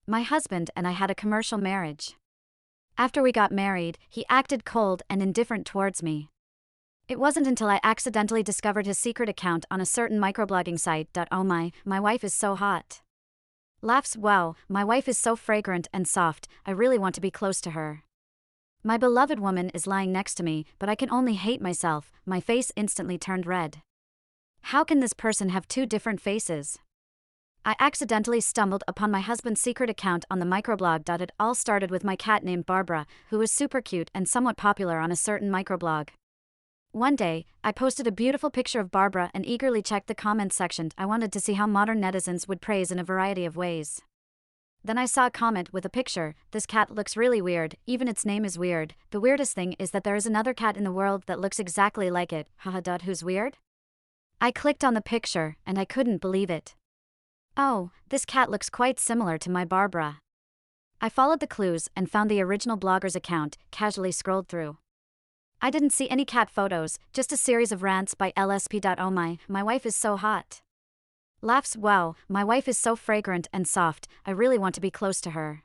My husband and I had a commercial marriage. After we got married, he acted cold and indifferent towards me. It wasn't until I accidentally discovered his secret account on a certain microblogging site that oh my wife is so hot. Laughs, wow, my wife is so fragrant and soft, I really want to be close to her. My beloved woman is lying next to me, but I can only hate myself, my face instantly turned red. How can this person have two different faces? I accidentally stumbled upon my husband's secret account on the microblog. It all started with my cat named Barbara, who was super cute and somewhat popular on a certain microblog. One day, I posted a beautiful picture of Barbara and eagerly checked the comments section. I wanted to see how modern netizens would praise in a variety of ways. Then I saw a comment with a picture, "This cat looks really weird, even its name is weird. The weirdest thing is that there is another cat in the world that looks exactly like it, haha. Who's weird?" I clicked on the picture, and I couldn't believe it. Oh, this cat looks quite similar to my Barbara. I followed the clues and found the original blogger's account, casually scrolled through. I didn't see any cat photos, just a series of rants by LSP. Oh my wife is so hot. Laughs, wow, my wife is so fragrant and soft, I really want to be close to her.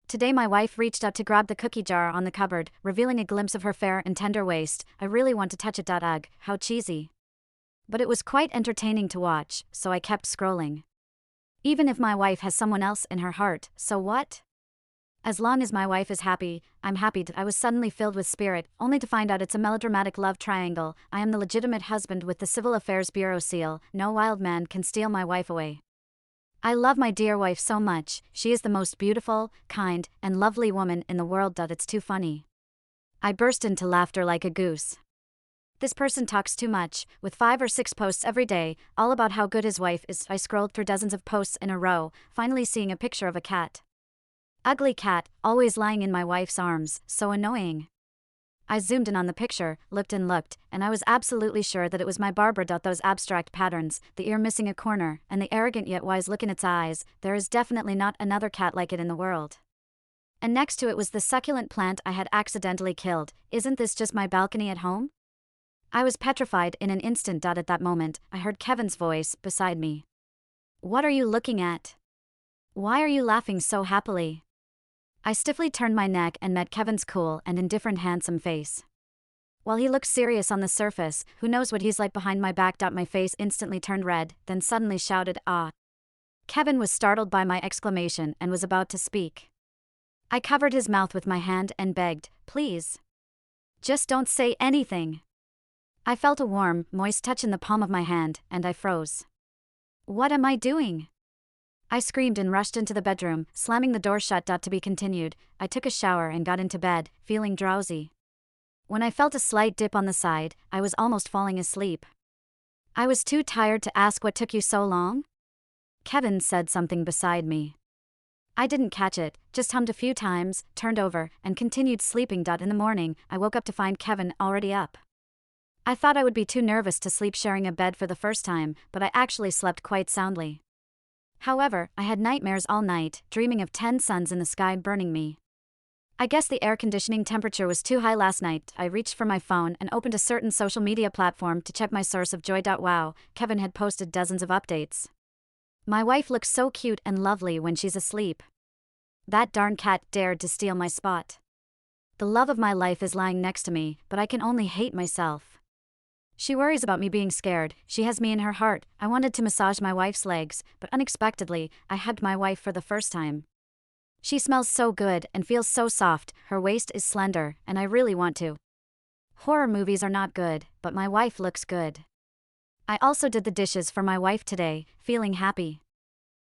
Today my wife reached out to grab the cookie jar on the cupboard, revealing a glimpse of her fair and tender waist. I really want to touch it. Ugh, how cheesy. But it was quite entertaining to watch, so I kept scrolling. Even if my wife has someone else in her heart, so what? As long as my wife is happy, I'm happy. I was suddenly filled with spirit, only to find out it's a melodramatic love triangle. I am the legitimate husband with the Civil Affairs Bureau seal. No wild man can steal my wife away. I love my dear wife so much, she is the most beautiful, kind, and lovely woman in the world. It's too funny. I burst into laughter like a goose. This person talks too much, with 5 or 6 posts every day, all about how good his wife is. I scrolled through dozens of posts in a row, finally seeing a picture of a cat. Ugly cat, always lying in my wife's arms, so annoying. I zoomed in on the picture, looked, and I was absolutely sure that it was my Barbara. Those abstract patterns, the ear missing a corner, and the arrogant yet wise look in its eyes, there is definitely not another cat like it in the world. And next to it was the succulent plant I had accidentally killed. Isn't this just my balcony at home? I was petrified in an instant. At that moment, I heard Kevin's voice beside me. What are you looking at? Why are you laughing so happily? I stiffly turned my neck and met Kevin's cool and indifferent handsome face. While he looked serious on the surface, who knows what he's like behind my back. My face instantly turned red, then suddenly shouted, "Ah!" Kevin was startled by my exclamation and was about to speak. I covered his mouth with my hand and begged, "Please. Just don't say anything." I felt a warm, moist touch in the palm of my hand, and I froze. What am I doing? I screamed and rushed into the bedroom, slamming the door shut. To be continued. I took a shower and got into bed, feeling drowsy. When I felt a slight dip on the side, I was almost falling asleep. I was too tired to ask what took you so long? Kevin said something beside me. I didn't catch it, just hummed a few times, turned over, and continued sleeping. In the morning, I woke up to find Kevin already up. I thought I would be too nervous to sleep sharing a bed for the first time, but I actually slept quite soundly. However, I had nightmares all night, dreaming of 10 suns in the sky burning me. I guess the air conditioning temperature was too high last night. I reached for my phone and opened a certain social media platform to check my source of joy. Wow, Kevin had posted dozens of updates. My wife looks so cute and lovely when she's asleep. That darn cat dared to steal my spot. The love of my life is lying next to me, but I can only hate myself. She worries about me being scared, she has me in her heart. I wanted to massage my wife's legs, but unexpectedly, I hugged my wife for the first time. She smells so good and feels so soft, her waist is slender, and I really want to. Horror movies are not good, but my wife looks good. I also did the dishes for my wife today, feeling happy.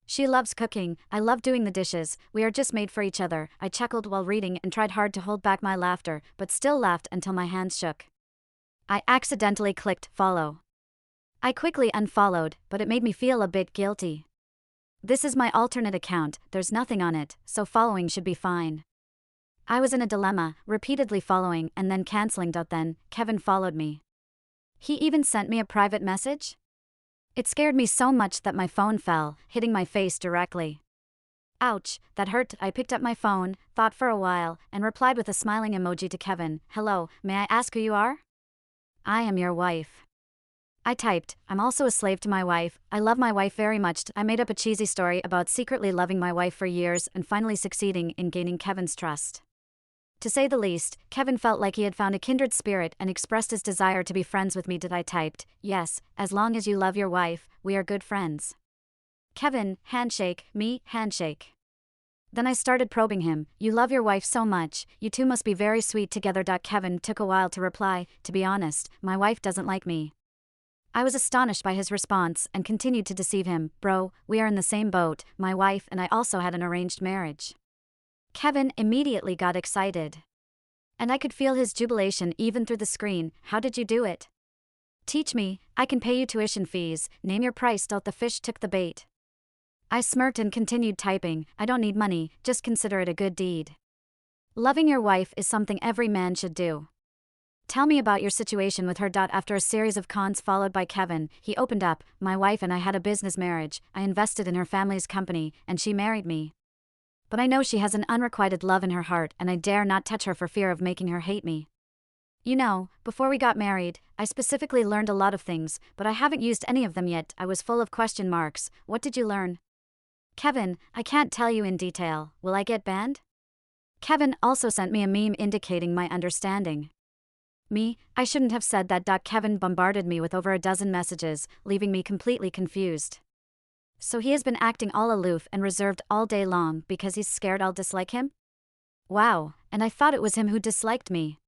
She loves cooking, I love doing the dishes, we are just made for each other. I chuckled while reading and tried hard to hold back my laughter, but still laughed until my hands shook. I accidentally clicked follow. I quickly unfollowed, but it made me feel a bit guilty. This is my alternate account, there's nothing on it, so following should be fine. I was in a dilemma, repeatedly following and then canceling. Then, Kevin followed me. He even sent me a private message? It scared me so much that my phone fell, hitting my face directly. Ouch, that hurt. I picked up my phone, thought for a while, and replied with a smiling emoji to Kevin, "Hello, may I ask who you are?" "I am your wife." I typed, I'm also a slave to my wife. I love my wife very much. I made up a cheesy story about secretly loving my wife for years and finally succeeding in gaining Kevin's trust. To say the least, Kevin felt like he had found a kindred spirit and expressed his desire to be friends with me. I typed, yes, as long as you love your wife, we are good friends. Kevin, handshake, me, handshake. Then I started probing him, you love your wife so much, you two must be very sweet together. Kevin took a while to reply, to be honest, my wife doesn't like me. I was astonished by his response and continued to deceive him, bro, we are in the same boat, my wife and I also had an arranged marriage. Kevin immediately got excited. And I could feel his jubilation even through the screen. How did you do it? Teach me, I can pay you tuition fees, name your price. The fish took the bait. I smirked and continued typing, I don't need money, just consider it a good deed. Loving your wife is something every man should do. Tell me about your situation with her. After a series of cons followed by Kevin, he opened up, my wife and I had a business marriage, I invested in her family's company, and she married me. But I know she has an unrequited love in her heart and I dare not touch her for fear of making her hate me. You know, before we got married, I specifically learned a lot of things, but I haven't used any of them yet. I was full of question marks. What did you learn? Kevin, I can't tell you in detail. Will I get banned? Kevin also sent me a meme indicating my understanding. Me, I shouldn't have said that. Kevin bombarded me with over a dozen messages, leaving me completely confused. So he has been acting all aloof and reserved all day long because he's scared I'll dislike him? Wow, and I thought it was him who disliked me.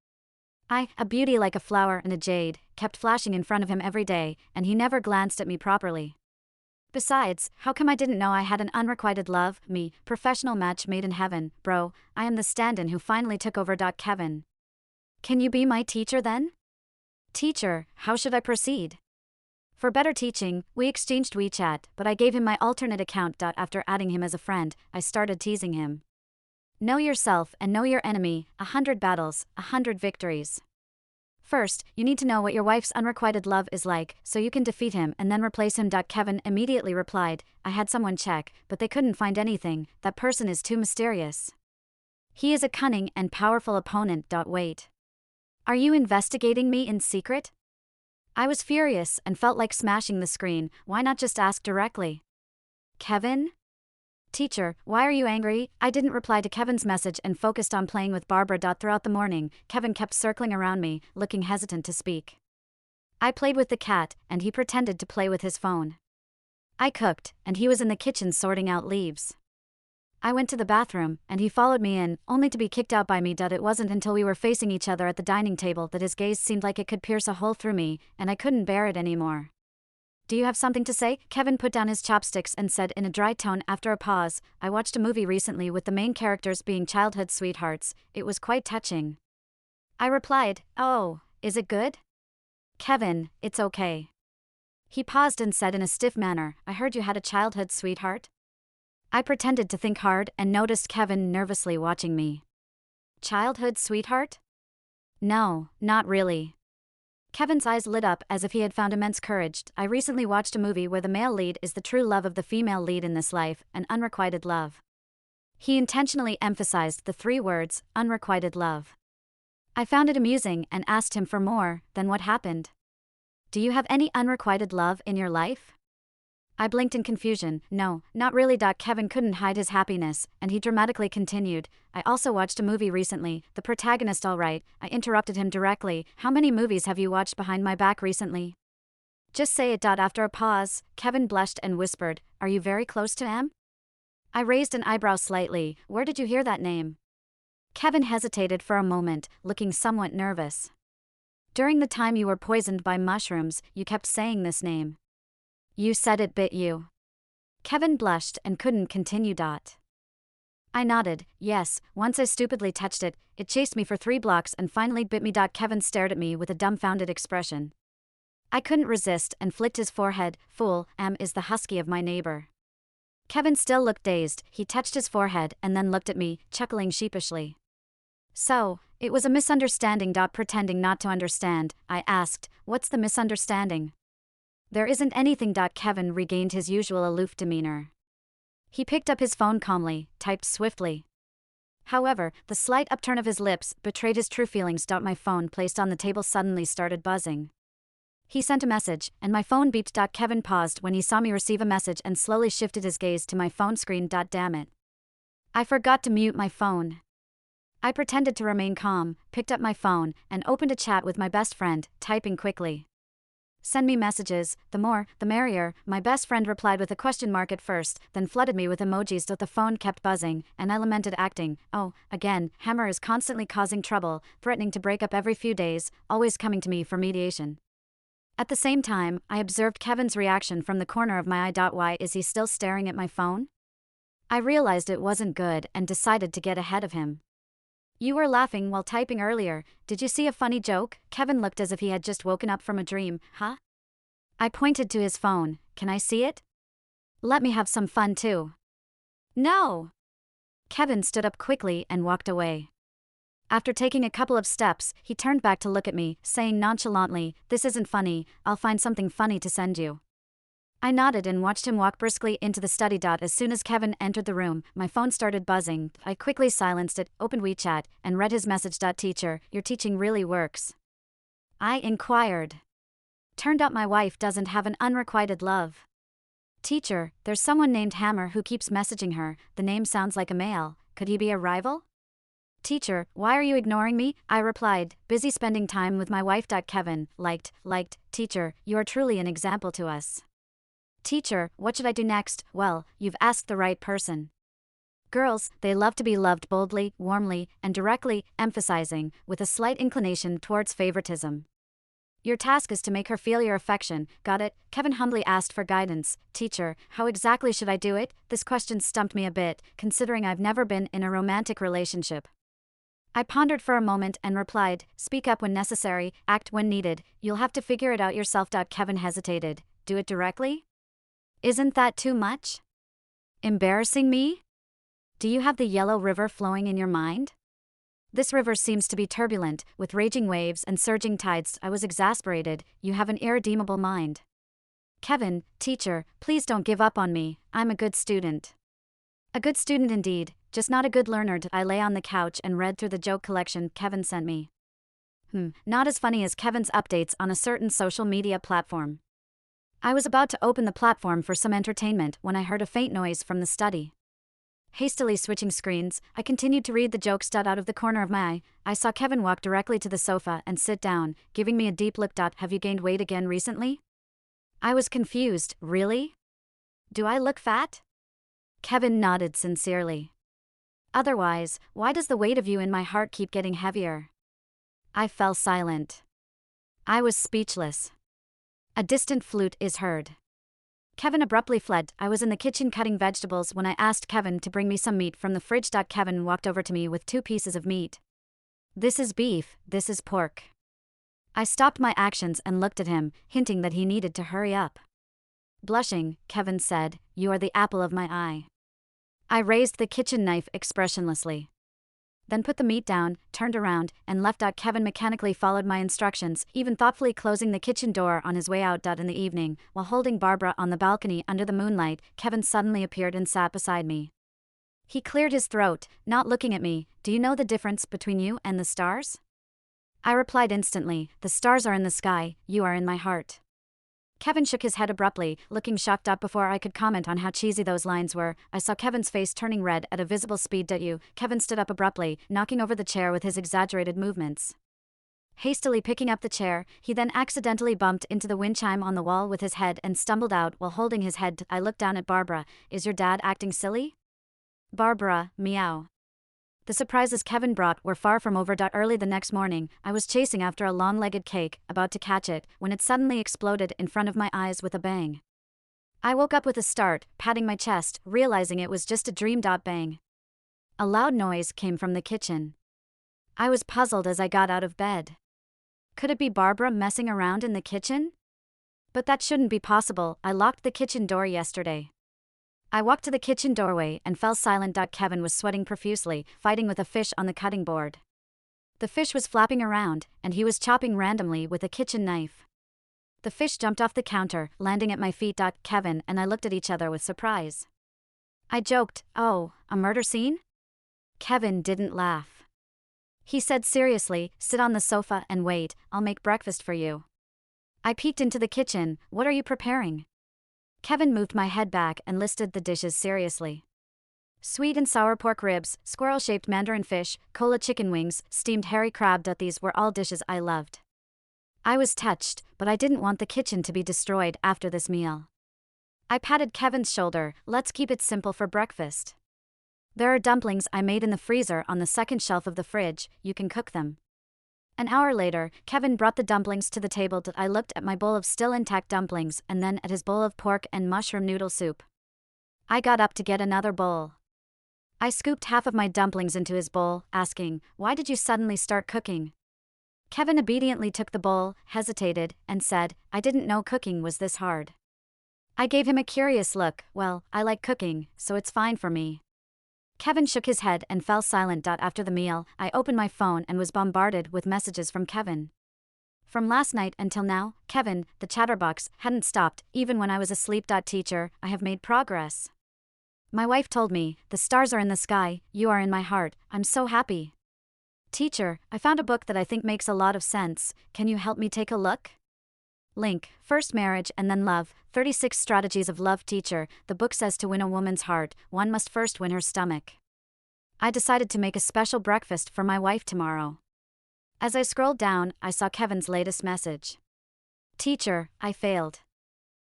A beauty like a flower and a jade, kept flashing in front of him every day, and he never glanced at me properly. Besides, how come I didn't know I had an unrequited love? Me, professional match made in heaven, bro, I am the stand-in who finally took over. Kevin. Can you be my teacher then? Teacher, how should I proceed? For better teaching, we exchanged WeChat, but I gave him my alternate account. After adding him as a friend, I started teasing him. Know yourself and know your enemy, 100 battles, 100 victories. First, you need to know what your wife's unrequited love is like, so you can defeat him and then replace him. Kevin immediately replied, I had someone check, but they couldn't find anything, that person is too mysterious. He is a cunning and powerful opponent. Wait. Are you investigating me in secret? I was furious and felt like smashing the screen. Why not just ask directly? Kevin? Teacher, why are you angry? I didn't reply to Kevin's message and focused on playing with Barbara. Throughout the morning, Kevin kept circling around me, looking hesitant to speak. I played with the cat, and he pretended to play with his phone. I cooked, and he was in the kitchen sorting out leaves. I went to the bathroom, and he followed me in, only to be kicked out by me. It wasn't until we were facing each other at the dining table that his gaze seemed like it could pierce a hole through me, and I couldn't bear it anymore. Do you have something to say? Kevin put down his chopsticks and said in a dry tone after a pause, I watched a movie recently with the main characters being childhood sweethearts. It was quite touching. I replied, oh, is it good? Kevin, it's okay. He paused and said in a stiff manner, I heard you had a childhood sweetheart? I pretended to think hard and noticed Kevin nervously watching me. Childhood sweetheart? No, not really. Kevin's eyes lit up as if he had found immense courage. I recently watched a movie where the male lead is the true love of the female lead in this life, an unrequited love. He intentionally emphasized the 3 words, unrequited love. I found it amusing and asked him for more. Then what happened? Do you have any unrequited love in your life? I blinked in confusion. No, not really. Kevin couldn't hide his happiness, and he dramatically continued, I also watched a movie recently, the protagonist. All right, I interrupted him directly, how many movies have you watched behind my back recently? Just say it. After a pause, Kevin blushed and whispered, are you very close to M? I raised an eyebrow slightly, where did you hear that name? Kevin hesitated for a moment, looking somewhat nervous. During the time you were poisoned by mushrooms, you kept saying this name. You said it bit you. Kevin blushed and couldn't continue. I nodded, yes, once I stupidly touched it, it chased me for 3 blocks and finally bit me. Kevin stared at me with a dumbfounded expression. I couldn't resist and flicked his forehead, fool, M is the husky of my neighbor. Kevin still looked dazed, he touched his forehead and then looked at me, chuckling sheepishly. So, it was a misunderstanding. Pretending not to understand, I asked, what's the misunderstanding? There isn't anything. Kevin regained his usual aloof demeanor. He picked up his phone calmly, typed swiftly. However, the slight upturn of his lips betrayed his true feelings. My phone placed on the table suddenly started buzzing. He sent a message, and my phone beeped. Kevin paused when he saw me receive a message and slowly shifted his gaze to my phone screen. Damn it. I forgot to mute my phone. I pretended to remain calm, picked up my phone, and opened a chat with my best friend, typing quickly. Send me messages, the more, the merrier. My best friend replied with a question mark at first, then flooded me with emojis. The phone kept buzzing, and I lamented acting. Oh, again, Hammer is constantly causing trouble, threatening to break up every few days, always coming to me for mediation. At the same time, I observed Kevin's reaction from the corner of my eye. Why is he still staring at my phone? I realized it wasn't good and decided to get ahead of him. You were laughing while typing earlier. Did you see a funny joke? Kevin looked as if he had just woken up from a dream. Huh? I pointed to his phone. Can I see it? Let me have some fun too. No. Kevin stood up quickly and walked away. After taking a couple of steps, he turned back to look at me, saying nonchalantly, "This isn't funny, I'll find something funny to send you." I nodded and watched him walk briskly into the study. As soon as Kevin entered the room, my phone started buzzing. I quickly silenced it, opened WeChat, and read his message. "Teacher, your teaching really works." I inquired. Turned out my wife doesn't have an unrequited love. "Teacher, there's someone named Hammer who keeps messaging her. The name sounds like a male. Could he be a rival?" "Teacher, why are you ignoring me?" I replied, busy spending time with my wife. Kevin liked. "Teacher, you are truly an example to us." "Teacher, what should I do next?" "Well, you've asked the right person. Girls, they love to be loved boldly, warmly, and directly, emphasizing, with a slight inclination towards favoritism. Your task is to make her feel your affection. Got it?" Kevin humbly asked for guidance. "Teacher, how exactly should I do it?" This question stumped me a bit, considering I've never been in a romantic relationship. I pondered for a moment and replied, "Speak up when necessary, act when needed. You'll have to figure it out yourself." Kevin hesitated. "Do it directly? Isn't that too much? Embarrassing me? Do you have the Yellow River flowing in your mind?" "This river seems to be turbulent, with raging waves and surging tides." I was exasperated. "You have an irredeemable mind." "Kevin, teacher, please don't give up on me. I'm a good student." "A good student indeed, just not a good learner." I lay on the couch and read through the joke collection Kevin sent me. Not as funny as Kevin's updates on a certain social media platform. I was about to open the platform for some entertainment when I heard a faint noise from the study. Hastily switching screens, I continued to read the jokes. Out of the corner of my eye, I saw Kevin walk directly to the sofa and sit down, giving me a deep look. "Have you gained weight again recently?" I was confused. "Really? Do I look fat?" Kevin nodded sincerely. "Otherwise, why does the weight of you in my heart keep getting heavier?" I fell silent. I was speechless. A distant flute is heard. Kevin abruptly fled. I was in the kitchen cutting vegetables when I asked Kevin to bring me some meat from the fridge. Kevin walked over to me with 2 pieces of meat. "This is beef, this is pork." I stopped my actions and looked at him, hinting that he needed to hurry up. Blushing, Kevin said, "You are the apple of my eye." I raised the kitchen knife expressionlessly. Then put the meat down, turned around, and left. Kevin mechanically followed my instructions, even thoughtfully closing the kitchen door on his way out. In the evening, while holding Barbara on the balcony under the moonlight, Kevin suddenly appeared and sat beside me. He cleared his throat, not looking at me. "Do you know the difference between you and the stars?" I replied instantly, "The stars are in the sky, you are in my heart." Kevin shook his head abruptly, looking shocked. Before I could comment on how cheesy those lines were, I saw Kevin's face turning red at a visible speed. Kevin stood up abruptly, knocking over the chair with his exaggerated movements. Hastily picking up the chair, he then accidentally bumped into the wind chime on the wall with his head and stumbled out while holding his head. I looked down at Barbara. "Is your dad acting silly?" Barbara, meow. The surprises Kevin brought were far from over. Early the next morning, I was chasing after a long-legged cake, about to catch it, when it suddenly exploded in front of my eyes with a bang. I woke up with a start, patting my chest, realizing it was just a dream. Bang. A loud noise came from the kitchen. I was puzzled as I got out of bed. Could it be Barbara messing around in the kitchen? But that shouldn't be possible. I locked the kitchen door yesterday. I walked to the kitchen doorway and fell silent. Kevin was sweating profusely, fighting with a fish on the cutting board. The fish was flapping around, and he was chopping randomly with a kitchen knife. The fish jumped off the counter, landing at my feet. Kevin and I looked at each other with surprise. I joked, "Oh, a murder scene?" Kevin didn't laugh. He said seriously, "Sit on the sofa and wait, I'll make breakfast for you." I peeked into the kitchen. What are you preparing? Kevin moved my head back and listed the dishes seriously. Sweet and sour pork ribs, squirrel-shaped mandarin fish, cola chicken wings, steamed hairy crab. These were all dishes I loved. I was touched, but I didn't want the kitchen to be destroyed after this meal. I patted Kevin's shoulder. Let's keep it simple for breakfast. There are dumplings I made in the freezer on the second shelf of the fridge. You can cook them. An hour later, Kevin brought the dumplings to the table. I looked at my bowl of still intact dumplings and then at his bowl of pork and mushroom noodle soup. I got up to get another bowl. I scooped half of my dumplings into his bowl, asking, "Why did you suddenly start cooking?" Kevin obediently took the bowl, hesitated, and said, "I didn't know cooking was this hard." I gave him a curious look. "Well, I like cooking, so it's fine for me." Kevin shook his head and fell silent. After the meal, I opened my phone and was bombarded with messages from Kevin. From last night until now, Kevin, the chatterbox, hadn't stopped, even when I was asleep. Teacher, I have made progress. My wife told me, the stars are in the sky, you are in my heart, I'm so happy. Teacher, I found a book that I think makes a lot of sense, can you help me take a look? Link, First Marriage and Then Love, 36 Strategies of Love. Teacher, the book says to win a woman's heart, one must first win her stomach. I decided to make a special breakfast for my wife tomorrow. As I scrolled down, I saw Kevin's latest message. Teacher, I failed.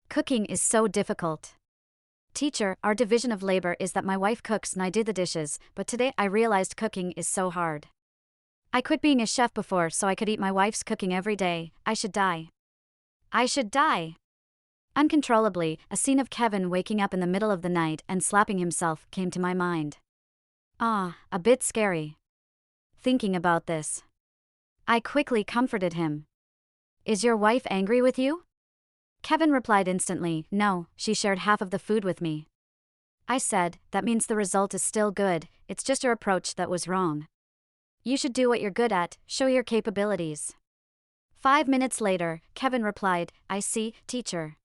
Cooking is so difficult. Teacher, our division of labor is that my wife cooks and I do the dishes, but today I realized cooking is so hard. I quit being a chef before so I could eat my wife's cooking every day. I should die. I should die. Uncontrollably, a scene of Kevin waking up in the middle of the night and slapping himself came to my mind. A bit scary. Thinking about this, I quickly comforted him. Is your wife angry with you? Kevin replied instantly, no, she shared half of the food with me. I said, that means the result is still good, it's just your approach that was wrong. You should do what you're good at, show your capabilities. 5 minutes later, Kevin replied, I see, teacher.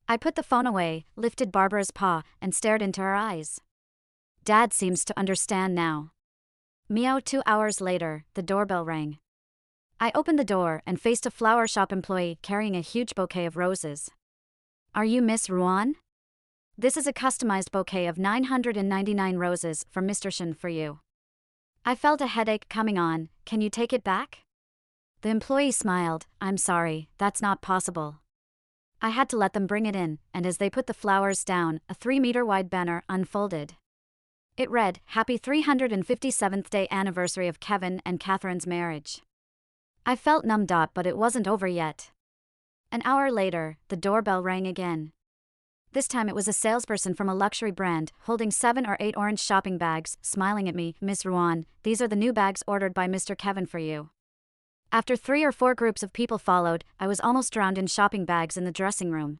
I put the phone away, lifted Barbara's paw, and stared into her eyes. Dad seems to understand now. Meow. 2 hours later, the doorbell rang. I opened the door and faced a flower shop employee carrying a huge bouquet of roses. Are you Miss Ruan? This is a customized bouquet of 999 roses from Mr. Shen for you. I felt a headache coming on, can you take it back? The employee smiled, I'm sorry, that's not possible. I had to let them bring it in, and as they put the flowers down, a 3-meter-wide banner unfolded. It read, Happy 357th day anniversary of Kevin and Catherine's marriage. I felt numbed up, but it wasn't over yet. An hour later, the doorbell rang again. This time it was a salesperson from a luxury brand, holding 7 or 8 orange shopping bags, smiling at me. Miss Ruan, these are the new bags ordered by Mr. Kevin for you. After 3 or 4 groups of people followed, I was almost drowned in shopping bags in the dressing room.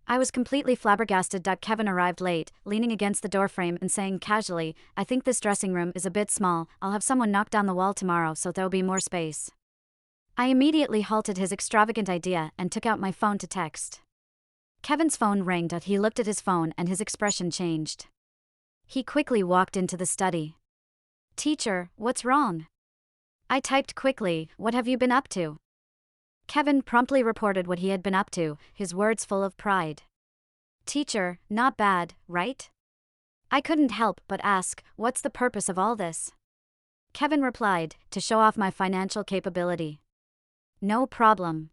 I was completely flabbergasted. Kevin arrived late, leaning against the doorframe and saying casually, I think this dressing room is a bit small, I'll have someone knock down the wall tomorrow so there'll be more space. I immediately halted his extravagant idea and took out my phone to text. Kevin's phone rang. He looked at his phone and his expression changed. He quickly walked into the study. Teacher, what's wrong? I typed quickly, what have you been up to? Kevin promptly reported what he had been up to, his words full of pride. Teacher, not bad, right? I couldn't help but ask, what's the purpose of all this? Kevin replied, to show off my financial capability. No problem.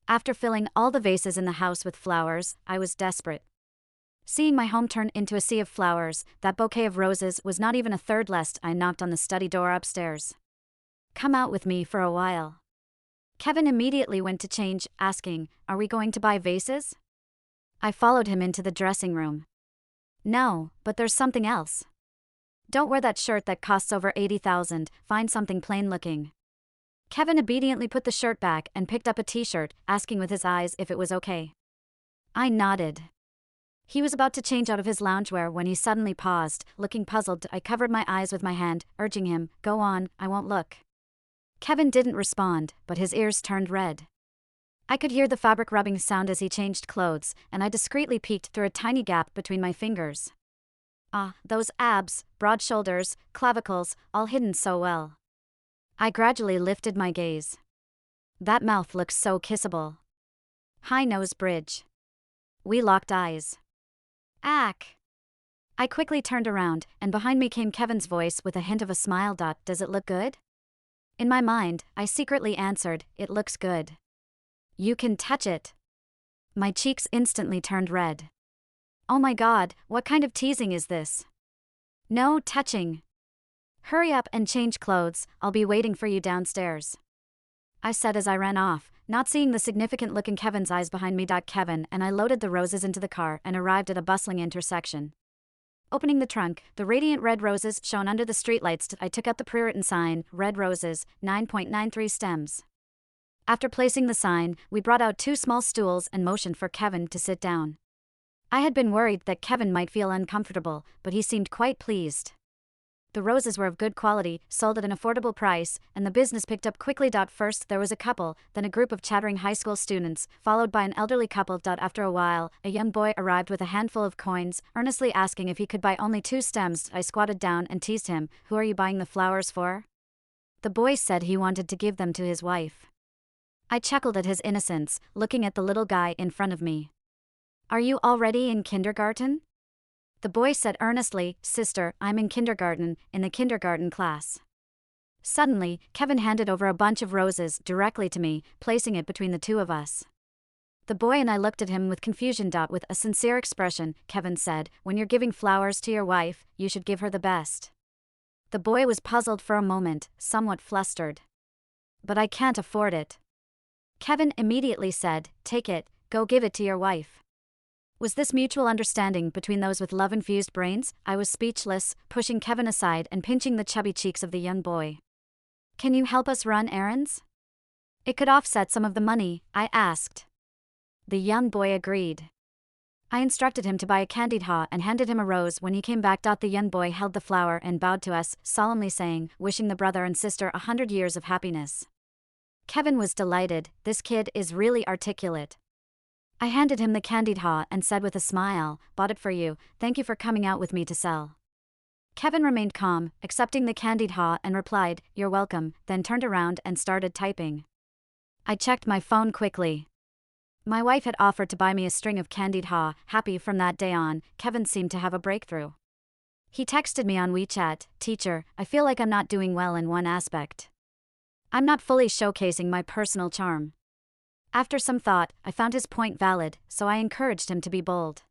After filling all the vases in the house with flowers, I was desperate. Seeing my home turn into a sea of flowers, that bouquet of roses was not even a third less. I knocked on the study door upstairs. Come out with me for a while. Kevin immediately went to change, asking, are we going to buy vases? I followed him into the dressing room. No, but there's something else. Don't wear that shirt that costs over 80,000, find something plain looking. Kevin obediently put the shirt back and picked up a t-shirt, asking with his eyes if it was okay. I nodded. He was about to change out of his loungewear when he suddenly paused, looking puzzled. I covered my eyes with my hand, urging him, go on, I won't look. Kevin didn't respond, but his ears turned red. I could hear the fabric rubbing sound as he changed clothes, and I discreetly peeked through a tiny gap between my fingers. Those abs, broad shoulders, clavicles, all hidden so well. I gradually lifted my gaze. That mouth looks so kissable. High nose bridge. We locked eyes. Ack. I quickly turned around, and behind me came Kevin's voice with a hint of a smile. Does it look good? In my mind, I secretly answered, it looks good. You can touch it. My cheeks instantly turned red. Oh my god, what kind of teasing is this? No touching. Hurry up and change clothes, I'll be waiting for you downstairs. I said as I ran off, not seeing the significant look in Kevin's eyes behind me. Kevin and I loaded the roses into the car and arrived at a bustling intersection. Opening the trunk, the radiant red roses shone under the streetlights. I took out the pre-written sign, red roses, 9.93 stems. After placing the sign, we brought out 2 small stools and motioned for Kevin to sit down. I had been worried that Kevin might feel uncomfortable, but he seemed quite pleased. The roses were of good quality, sold at an affordable price, and the business picked up quickly. First there was a couple, then a group of chattering high school students, followed by an elderly couple. After a while, a young boy arrived with a handful of coins, earnestly asking if he could buy only 2 stems. I squatted down and teased him, who are you buying the flowers for? The boy said he wanted to give them to his wife. I chuckled at his innocence, looking at the little guy in front of me. Are you already in kindergarten? The boy said earnestly, Sister, I'm in kindergarten, in the kindergarten class. Suddenly, Kevin handed over a bunch of roses directly to me, placing it between the 2 of us. The boy and I looked at him with confusion. With a sincere expression, Kevin said, when you're giving flowers to your wife, you should give her the best. The boy was puzzled for a moment, somewhat flustered. But I can't afford it. Kevin immediately said, Take it, go give it to your wife. Was this mutual understanding between those with love-infused brains? I was speechless, pushing Kevin aside and pinching the chubby cheeks of the young boy. Can you help us run errands? It could offset some of the money, I asked. The young boy agreed. I instructed him to buy a candied haw and handed him a rose when he came back. The young boy held the flower and bowed to us, solemnly saying, wishing the brother and sister 100 years of happiness. Kevin was delighted, this kid is really articulate. I handed him the candied haw and said with a smile, bought it for you, thank you for coming out with me to sell. Kevin remained calm, accepting the candied haw and replied, you're welcome, then turned around and started typing. I checked my phone quickly. My wife had offered to buy me a string of candied haw. Happy from that day on, Kevin seemed to have a breakthrough. He texted me on WeChat, Teacher, I feel like I'm not doing well in one aspect. I'm not fully showcasing my personal charm. After some thought, I found his point valid, so I encouraged him to be bold.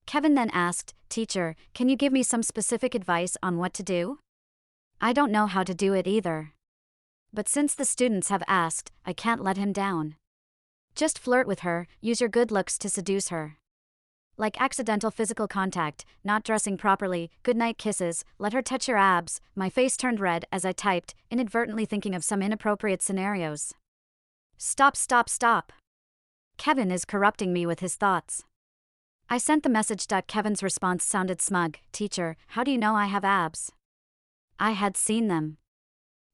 Kevin then asked, Teacher, can you give me some specific advice on what to do? I don't know how to do it either. But since the students have asked, I can't let him down. Just flirt with her, use your good looks to seduce her. Like accidental physical contact, not dressing properly, goodnight kisses, let her touch your abs. My face turned red as I typed, inadvertently thinking of some inappropriate scenarios. Stop. Kevin is corrupting me with his thoughts. I sent the message. Kevin's response sounded smug, Teacher, how do you know I have abs? I had seen them.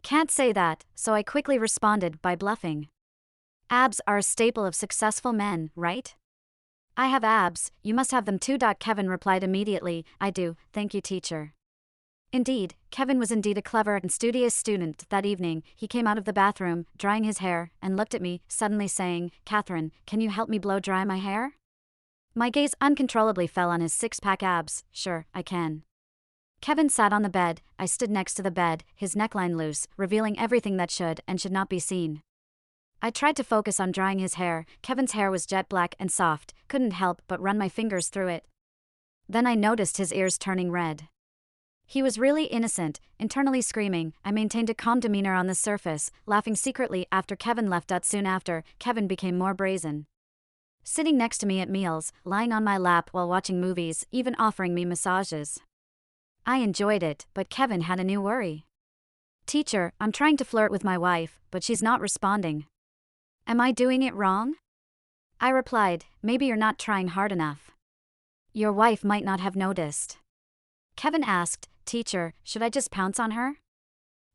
Can't say that, so I quickly responded by bluffing. Abs are a staple of successful men, right? I have abs, you must have them too. Kevin replied immediately, I do, thank you teacher. Indeed, Kevin was indeed a clever and studious student. That evening, he came out of the bathroom, drying his hair, and looked at me, suddenly saying, Catherine, can you help me blow dry my hair? My gaze uncontrollably fell on his 6-pack abs. Sure, I can. Kevin sat on the bed, I stood next to the bed, his neckline loose, revealing everything that should and should not be seen. I tried to focus on drying his hair. Kevin's hair was jet black and soft, couldn't help but run my fingers through it. Then I noticed his ears turning red. He was really innocent, internally screaming. I maintained a calm demeanor on the surface, laughing secretly after Kevin left. Soon after, Kevin became more brazen. Sitting next to me at meals, lying on my lap while watching movies, even offering me massages. I enjoyed it, but Kevin had a new worry. Teacher, I'm trying to flirt with my wife, but she's not responding. Am I doing it wrong? I replied, maybe you're not trying hard enough. Your wife might not have noticed. Kevin asked, Teacher, should I just pounce on her?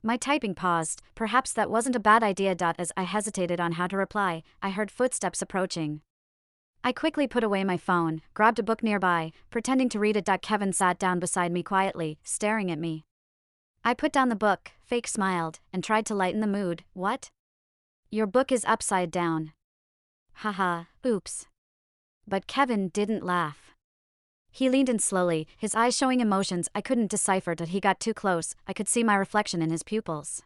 My typing paused. Perhaps that wasn't a bad idea. As I hesitated on how to reply, I heard footsteps approaching. I quickly put away my phone, grabbed a book nearby, pretending to read it. Kevin sat down beside me quietly, staring at me. I put down the book, fake smiled, and tried to lighten the mood. What? Your book is upside down. Haha, oops. But Kevin didn't laugh. He leaned in slowly, his eyes showing emotions I couldn't decipher till he got too close. I could see my reflection in his pupils.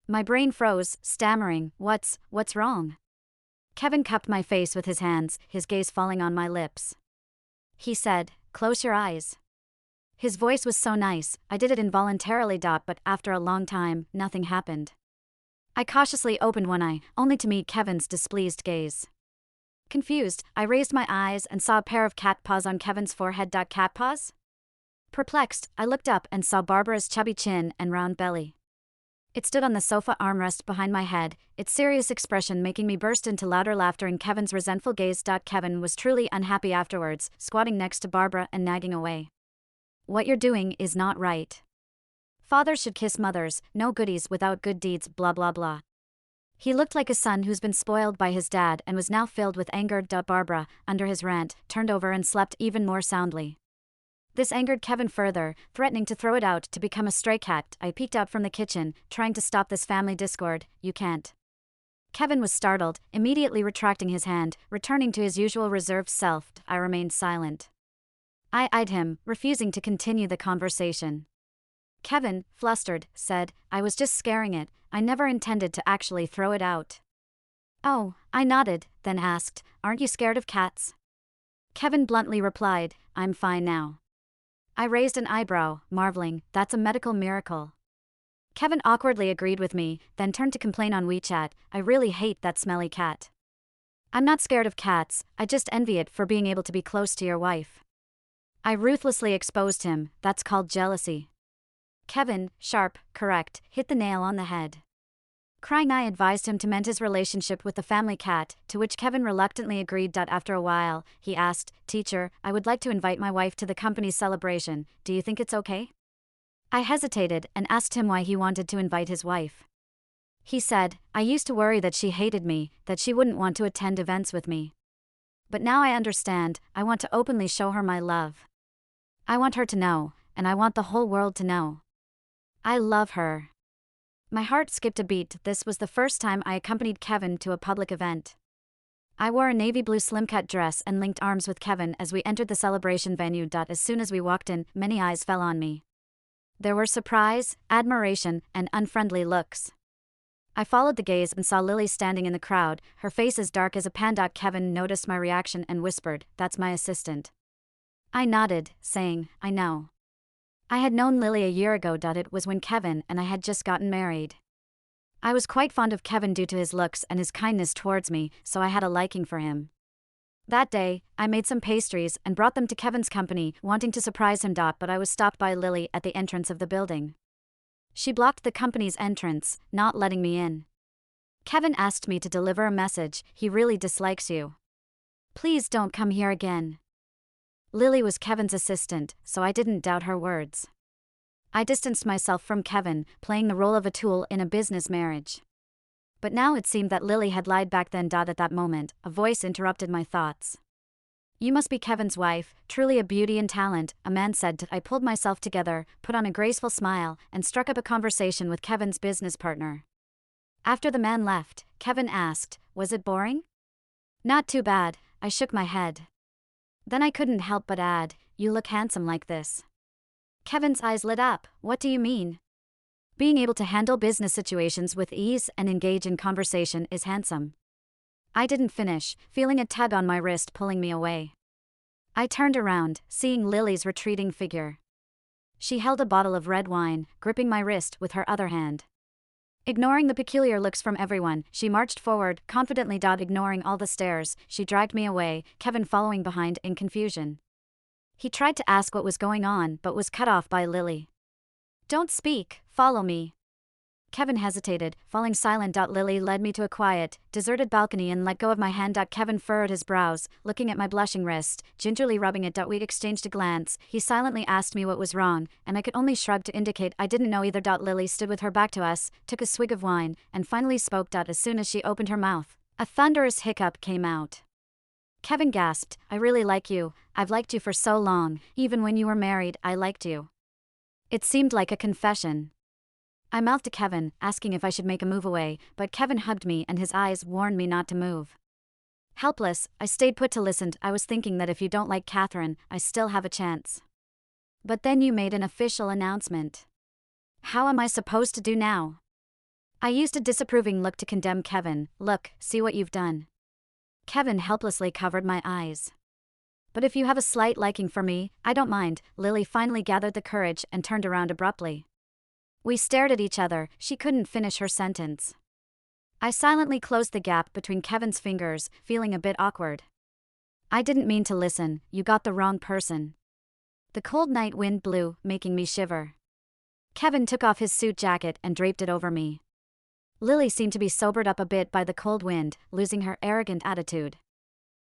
My brain froze, stammering, what's wrong? Kevin cupped my face with his hands, his gaze falling on my lips. He said, close your eyes. His voice was so nice, I did it involuntarily. But after a long time, nothing happened. I cautiously opened one eye, only to meet Kevin's displeased gaze. Confused, I raised my eyes and saw a pair of cat paws on Kevin's forehead. Cat paws? Perplexed, I looked up and saw Barbara's chubby chin and round belly. It stood on the sofa armrest behind my head, its serious expression making me burst into louder laughter in Kevin's resentful gaze. Kevin was truly unhappy afterwards, squatting next to Barbara and nagging away. What you're doing is not right. Fathers should kiss mothers, no goodies without good deeds, blah blah blah. He looked like a son who's been spoiled by his dad and was now filled with anger. Barbara, under his rant, turned over and slept even more soundly. This angered Kevin further, threatening to throw it out to become a stray cat. I peeked out from the kitchen, trying to stop this family discord. You can't. Kevin was startled, immediately retracting his hand, returning to his usual reserved self. I remained silent. I eyed him, refusing to continue the conversation. Kevin, flustered, said, I was just scaring it. I never intended to actually throw it out. Oh, I nodded, then asked, aren't you scared of cats? Kevin bluntly replied, I'm fine now. I raised an eyebrow, marveling, that's a medical miracle. Kevin awkwardly agreed with me, then turned to complain on WeChat, I really hate that smelly cat. I'm not scared of cats, I just envy it for being able to be close to your wife. I ruthlessly exposed him, that's called jealousy. Kevin, sharp, correct, hit the nail on the head. Crying, I advised him to mend his relationship with the family cat, to which Kevin reluctantly agreed. After a while, he asked, Teacher, I would like to invite my wife to the company's celebration, do you think it's okay? I hesitated and asked him why he wanted to invite his wife. He said, I used to worry that she hated me, that she wouldn't want to attend events with me. But now I understand, I want to openly show her my love. I want her to know, and I want the whole world to know. I love her. My heart skipped a beat. This was the first time I accompanied Kevin to a public event. I wore a navy blue slim-cut dress and linked arms with Kevin as we entered the celebration venue. As soon as we walked in, many eyes fell on me. There were surprise, admiration, and unfriendly looks. I followed the gaze and saw Lily standing in the crowd, her face as dark as a pan. Kevin noticed my reaction and whispered, That's my assistant. I nodded, saying, I know. I had known Lily a year ago. It was when Kevin and I had just gotten married. I was quite fond of Kevin due to his looks and his kindness towards me, so I had a liking for him. That day, I made some pastries and brought them to Kevin's company, wanting to surprise him. But I was stopped by Lily at the entrance of the building. She blocked the company's entrance, not letting me in. Kevin asked me to deliver a message, he really dislikes you. Please don't come here again. Lily was Kevin's assistant, so I didn't doubt her words. I distanced myself from Kevin, playing the role of a tool in a business marriage. But now it seemed that Lily had lied back then. At that moment, a voice interrupted my thoughts. You must be Kevin's wife, truly a beauty and talent, a man said. I pulled myself together, put on a graceful smile, and struck up a conversation with Kevin's business partner. After the man left, Kevin asked, Was it boring? Not too bad, I shook my head. Then I couldn't help but add, You look handsome like this. Kevin's eyes lit up, What do you mean? Being able to handle business situations with ease and engage in conversation is handsome. I didn't finish, feeling a tug on my wrist pulling me away. I turned around, seeing Lily's retreating figure. She held a bottle of red wine, gripping my wrist with her other hand. Ignoring the peculiar looks from everyone, she marched forward, confidently. Ignoring all the stares, she dragged me away, Kevin following behind in confusion. He tried to ask what was going on but was cut off by Lily. Don't speak, follow me. Kevin hesitated, falling silent. Lily led me to a quiet, deserted balcony and let go of my hand. Kevin furrowed his brows, looking at my blushing wrist, gingerly rubbing it. We exchanged a glance. He silently asked me what was wrong, and I could only shrug to indicate I didn't know either. Lily stood with her back to us, took a swig of wine, and finally spoke. As soon as she opened her mouth, a thunderous hiccup came out. Kevin gasped, I really like you. I've liked you for so long, even when you were married, I liked you. It seemed like a confession. I mouthed to Kevin, asking if I should make a move away, but Kevin hugged me and his eyes warned me not to move. Helpless, I stayed put to listen. I was thinking that if you don't like Catherine, I still have a chance. But then you made an official announcement. How am I supposed to do now? I used a disapproving look to condemn Kevin. Look, see what you've done. Kevin helplessly covered my eyes. But if you have a slight liking for me, I don't mind. Lily finally gathered the courage and turned around abruptly. We stared at each other. She couldn't finish her sentence. I silently closed the gap between Kevin's fingers, feeling a bit awkward. I didn't mean to listen. You got the wrong person. The cold night wind blew, making me shiver. Kevin took off his suit jacket and draped it over me. Lily seemed to be sobered up a bit by the cold wind, losing her arrogant attitude.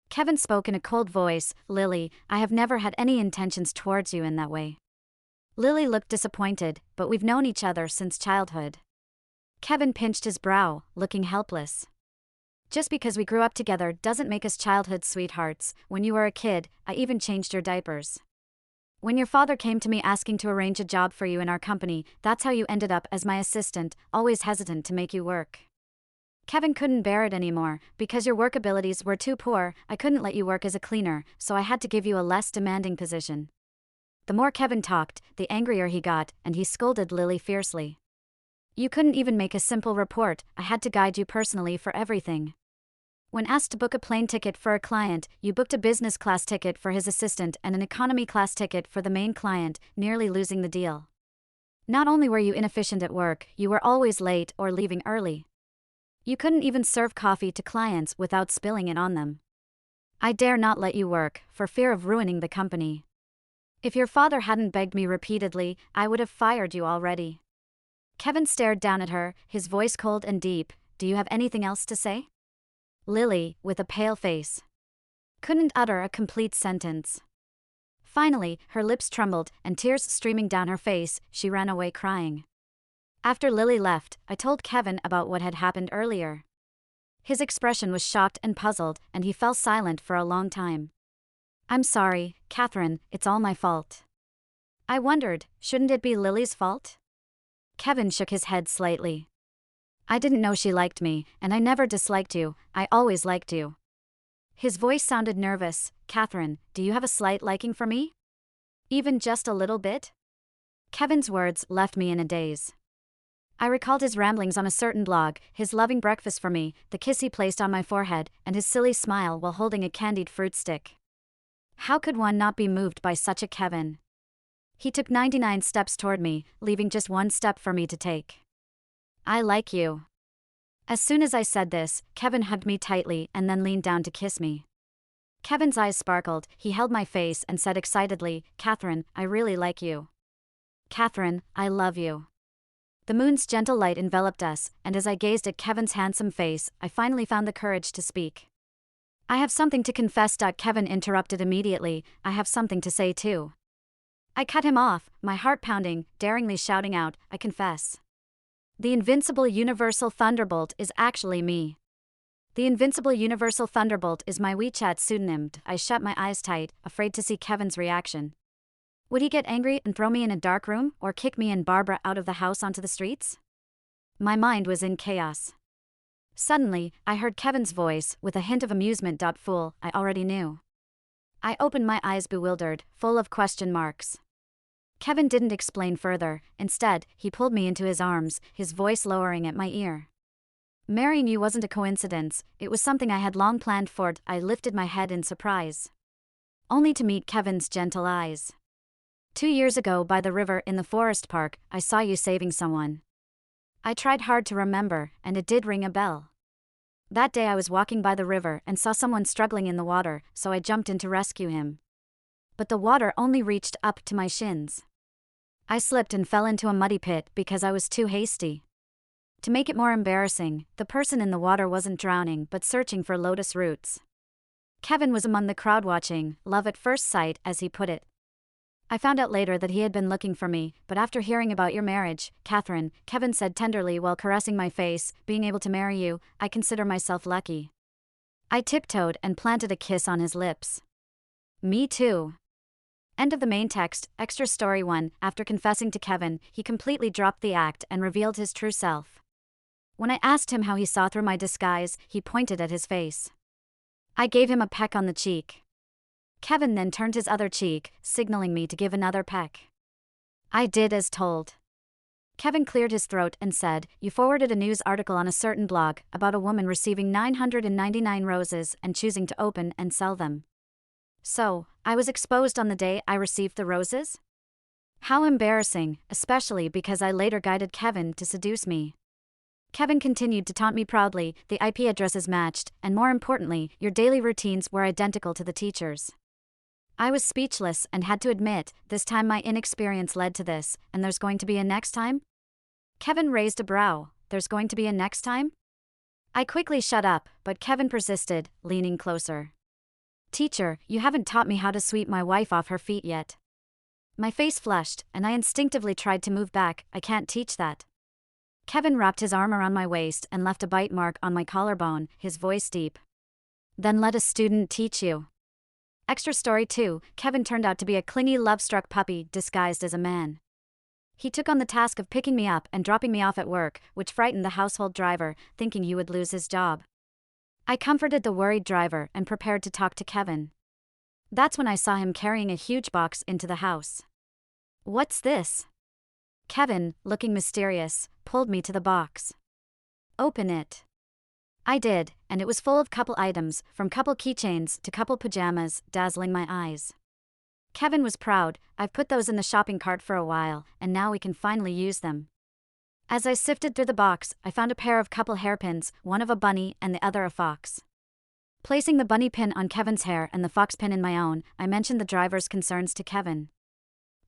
Kevin spoke in a cold voice. Lily, I have never had any intentions towards you in that way. Lily looked disappointed, but we've known each other since childhood. Kevin pinched his brow, looking helpless. Just because we grew up together doesn't make us childhood sweethearts. When you were a kid, I even changed your diapers. When your father came to me asking to arrange a job for you in our company, that's how you ended up as my assistant, always hesitant to make you work. Kevin couldn't bear it anymore. Because your work abilities were too poor, I couldn't let you work as a cleaner, so I had to give you a less demanding position. The more Kevin talked, the angrier he got, and he scolded Lily fiercely. You couldn't even make a simple report. I had to guide you personally for everything. When asked to book a plane ticket for a client, you booked a business class ticket for his assistant and an economy class ticket for the main client, nearly losing the deal. Not only were you inefficient at work, you were always late or leaving early. You couldn't even serve coffee to clients without spilling it on them. I dare not let you work, for fear of ruining the company. If your father hadn't begged me repeatedly, I would have fired you already. Kevin stared down at her, his voice cold and deep. Do you have anything else to say? Lily, with a pale face, couldn't utter a complete sentence. Finally, her lips trembled, and tears streaming down her face, she ran away crying. After Lily left, I told Kevin about what had happened earlier. His expression was shocked and puzzled, and he fell silent for a long time. I'm sorry, Catherine, it's all my fault. I wondered, shouldn't it be Lily's fault? Kevin shook his head slightly. I didn't know she liked me, and I never disliked you. I always liked you. His voice sounded nervous. Catherine, do you have a slight liking for me? Even just a little bit? Kevin's words left me in a daze. I recalled his ramblings on a certain blog, his loving breakfast for me, the kiss he placed on my forehead, and his silly smile while holding a candied fruit stick. How could one not be moved by such a Kevin? He took 99 steps toward me, leaving just one step for me to take. I like you. As soon as I said this, Kevin hugged me tightly and then leaned down to kiss me. Kevin's eyes sparkled, he held my face and said excitedly, Catherine, I really like you. Catherine, I love you. The moon's gentle light enveloped us, and as I gazed at Kevin's handsome face, I finally found the courage to speak. I have something to confess. Kevin interrupted immediately. I have something to say too. I cut him off, my heart pounding, daringly shouting out, I confess. The Invincible Universal Thunderbolt is actually me. The Invincible Universal Thunderbolt is my WeChat pseudonym. I shut my eyes tight, afraid to see Kevin's reaction. Would he get angry and throw me in a dark room, or kick me and Barbara out of the house onto the streets? My mind was in chaos. Suddenly, I heard Kevin's voice, with a hint of amusement. Fool, I already knew. I opened my eyes bewildered, full of question marks. Kevin didn't explain further. Instead, he pulled me into his arms, his voice lowering at my ear. Marrying you wasn't a coincidence, it was something I had long planned for. I lifted my head in surprise, only to meet Kevin's gentle eyes. 2 years ago by the river in the forest park, I saw you saving someone. I tried hard to remember, and it did ring a bell. That day I was walking by the river and saw someone struggling in the water, so I jumped in to rescue him. But the water only reached up to my shins. I slipped and fell into a muddy pit because I was too hasty. To make it more embarrassing, the person in the water wasn't drowning but searching for lotus roots. Kevin was among the crowd watching, love at first sight, as he put it. I found out later that he had been looking for me, but after hearing about your marriage, Catherine, Kevin said tenderly while caressing my face, being able to marry you, I consider myself lucky. I tiptoed and planted a kiss on his lips. Me too. End of the main text. Extra story 1. After confessing to Kevin, he completely dropped the act and revealed his true self. When I asked him how he saw through my disguise, he pointed at his face. I gave him a peck on the cheek. Kevin then turned his other cheek, signaling me to give another peck. I did as told. Kevin cleared his throat and said, "You forwarded a news article on a certain blog about a woman receiving 999 roses and choosing to open and sell them. So, I was exposed on the day I received the roses? How embarrassing, especially because I later guided Kevin to seduce me." Kevin continued to taunt me proudly. "The IP addresses matched, and more importantly, your daily routines were identical to the teacher's." I was speechless and had to admit, this time my inexperience led to this, and there's going to be a next time? Kevin raised a brow. There's going to be a next time? I quickly shut up, but Kevin persisted, leaning closer. "Teacher, you haven't taught me how to sweep my wife off her feet yet." My face flushed, and I instinctively tried to move back. "I can't teach that." Kevin wrapped his arm around my waist and left a bite mark on my collarbone, his voice deep. "Then let a student teach you." Extra story 2, Kevin turned out to be a clingy, love-struck puppy disguised as a man. He took on the task of picking me up and dropping me off at work, which frightened the household driver, thinking he would lose his job. I comforted the worried driver and prepared to talk to Kevin. That's when I saw him carrying a huge box into the house. "What's this?" Kevin, looking mysterious, pulled me to the box. "Open it." I did, and it was full of couple items, from couple keychains to couple pajamas, dazzling my eyes. Kevin was proud. "I've put those in the shopping cart for a while, and now we can finally use them." As I sifted through the box, I found a pair of couple hairpins, one of a bunny and the other a fox. Placing the bunny pin on Kevin's hair and the fox pin in my own, I mentioned the driver's concerns to Kevin.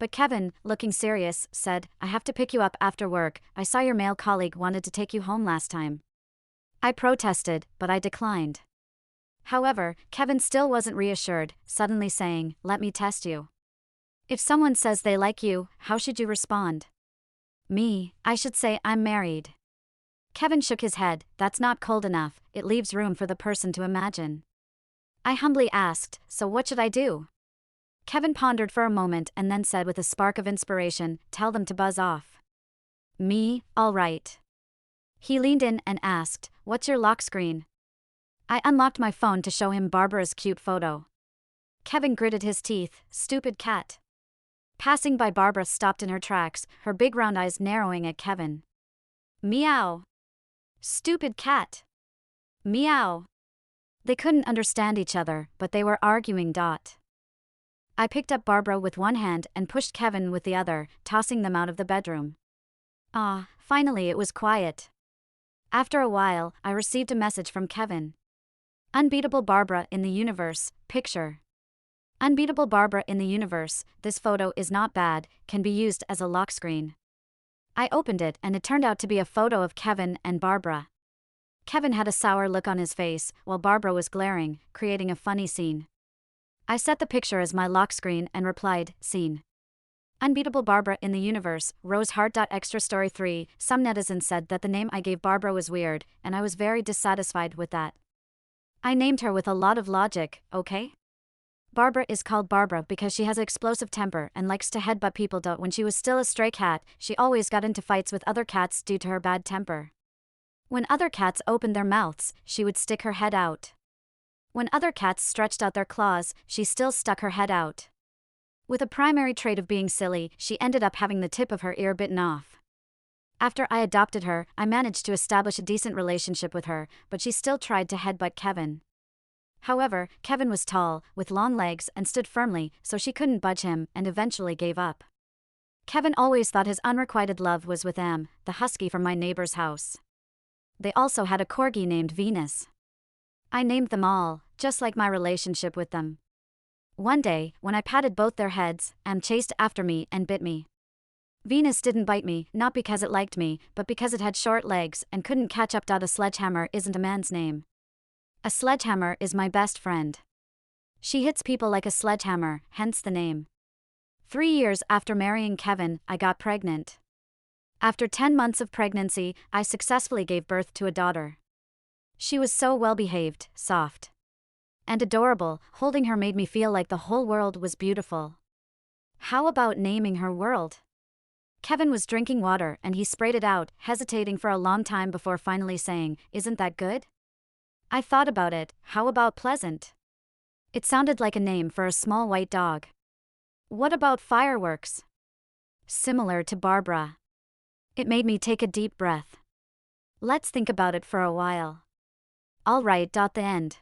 But Kevin, looking serious, said, "I have to pick you up after work. I saw your male colleague wanted to take you home last time." I protested, but I declined. However, Kevin still wasn't reassured, suddenly saying, "Let me test you. If someone says they like you, how should you respond?" Me, I should say I'm married. Kevin shook his head. "That's not cold enough, it leaves room for the person to imagine." I humbly asked, "So what should I do?" Kevin pondered for a moment and then said with a spark of inspiration, "Tell them to buzz off." Me, all right. He leaned in and asked, "What's your lock screen?" I unlocked my phone to show him Barbara's cute photo. Kevin gritted his teeth. "Stupid cat." Passing by, Barbara stopped in her tracks, her big round eyes narrowing at Kevin. "Meow." "Stupid cat." "Meow." They couldn't understand each other, but they were arguing. I picked up Barbara with one hand and pushed Kevin with the other, tossing them out of the bedroom. Finally it was quiet. After a while, I received a message from Kevin. "Unbeatable Barbara in the universe, picture." Unbeatable Barbara in the universe, this photo is not bad, can be used as a lock screen. I opened it and it turned out to be a photo of Kevin and Barbara. Kevin had a sour look on his face, while Barbara was glaring, creating a funny scene. I set the picture as my lock screen and replied, "Scene. Unbeatable Barbara in the universe, Rose Heart. Extra story 3, some netizens said that the name I gave Barbara was weird, and I was very dissatisfied with that. I named her with a lot of logic, okay? Barbara is called Barbara because she has an explosive temper and likes to headbutt people. When she was still a stray cat, she always got into fights with other cats due to her bad temper. When other cats opened their mouths, she would stick her head out. When other cats stretched out their claws, she still stuck her head out. With a primary trait of being silly, she ended up having the tip of her ear bitten off. After I adopted her, I managed to establish a decent relationship with her, but she still tried to headbutt Kevin. However, Kevin was tall, with long legs and stood firmly, so she couldn't budge him and eventually gave up. Kevin always thought his unrequited love was with Em, the husky from my neighbor's house. They also had a corgi named Venus. I named them all, just like my relationship with them. One day, when I patted both their heads, Em chased after me and bit me. Venus didn't bite me, not because it liked me, but because it had short legs and couldn't catch up. A sledgehammer isn't a man's name. A sledgehammer is my best friend. She hits people like a sledgehammer, hence the name. 3 years after marrying Kevin, I got pregnant. After 10 months of pregnancy, I successfully gave birth to a daughter. She was so well-behaved, soft, and adorable. Holding her made me feel like the whole world was beautiful. How about naming her World? Kevin was drinking water and he sprayed it out, hesitating for a long time before finally saying, "Isn't that good?" I thought about it. How about pleasant? It sounded like a name for a small white dog. What about fireworks? Similar to Barbara. It made me take a deep breath. Let's think about it for a while. All right. The end.